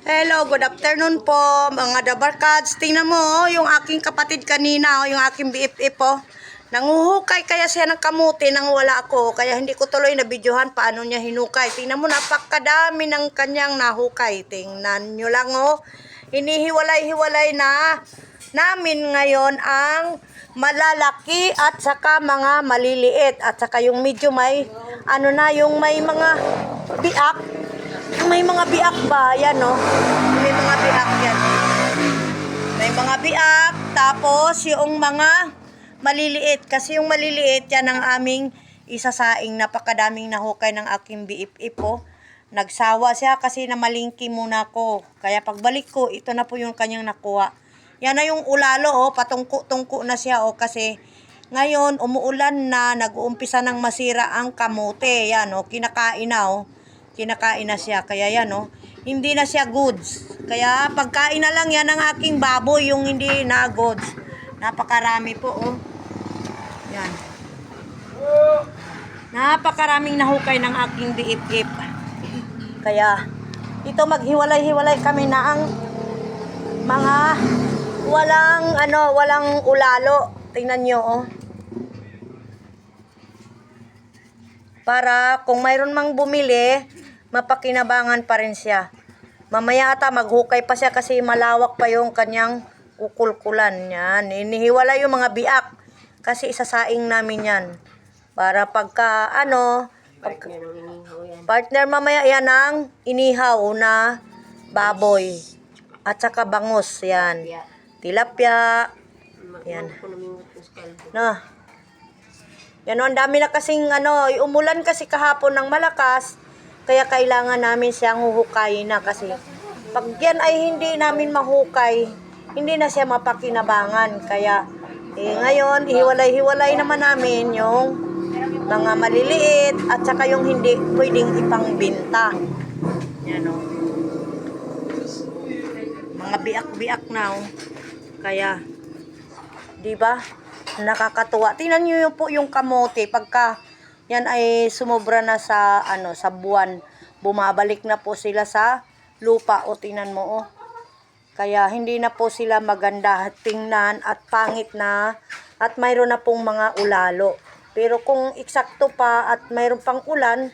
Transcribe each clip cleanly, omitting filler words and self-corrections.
Hello, good afternoon po mga dabarkads. Tingnan mo yung aking kapatid kanina, yung aking BFF po. Nanguhukay kaya siya ng kamuti nang wala ako. Kaya hindi ko tuloy na videohan paano niya hinukay. Tingnan mo, napakadami ng kanyang nahukay. Tingnan nyo lang Hinihiwalay-hiwalay na namin ngayon ang malalaki at saka mga maliliit. At saka yung medyo may, yung may mga biak. May mga biak ba? Yan, no? May mga biak yan. May mga biak. Tapos, yung mga maliliit. Kasi yung maliliit, yan ang aming isasaing. Napakadaming nahukay ng aking BFF po. Nagsawa siya kasi namalingki muna ko. Kaya pagbalik ko, ito na po yung kanyang nakuha. Yan na yung ulalo, patungko-tungko na siya, kasi ngayon, umuulan na, nag-uumpisa ng masira ang kamote. Yan, kinakain na, kinakain na siya. Kaya yan, hindi na siya goods. Kaya pagkain na lang yan ng aking baboy, yung hindi na goods. Napakarami po, Yan. Napakaraming nahukay ng aking BFF. Kaya, ito maghiwalay-hiwalay kami na ang mga walang ulalo. Tingnan nyo, Para kung mayroon mang bumili, mapakinabangan pa rin siya. Mamaya ata maghukay pa siya kasi malawak pa yung kanyang kukulkulan. Yan. Inihiwala yung mga biak kasi isasaing namin yan. Para pagka partner mamaya yan ang inihaw na baboy. At saka bangus. Yan. Tilapia. Yan. Yan, ang dami na kasing umulan kasi kahapon ng malakas. Kaya kailangan namin siyang huhukayin na kasi pag yan ay hindi namin mahukay, hindi na siya mapakinabangan. Kaya ngayon, hiwalay-hiwalay naman namin yung mga maliliit at saka yung hindi pwedeng ipangbenta. Yan, mga biak-biak na, Kaya, di ba? Nakakatuwa. Tingnan niyo po yung kamote pagka yan ay sumobra na sa sa buwan, bumabalik na po sila sa lupa. Tingnan mo, Kaya hindi na po sila maganda tingnan at pangit na at mayroon na pong mga ulalo. Pero kung eksakto pa at mayroon pang ulan,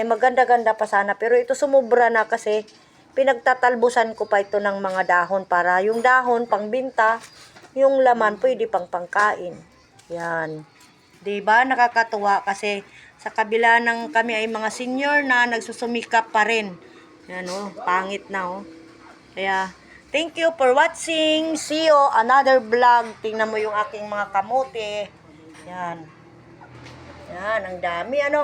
maganda-ganda pa sana. Pero ito sumobra na kasi pinagtatalbusan ko pa ito ng mga dahon para yung dahon pangbenta, yung laman pwede pang pangkain. Yan. 'Di ba? Nakakatuwa kasi sa kabila ng kami ay mga senior na nagsusumikap pa rin. Yan, pangit na, Kaya thank you for watching. See you another vlog. Tingnan mo yung aking mga kamote. Yan. Yan, ang dami, Yan,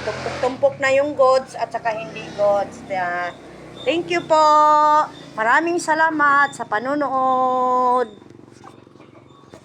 tumpok-tumpok na yung goods at saka hindi goods. Yan. Thank you po. Maraming salamat sa panonood.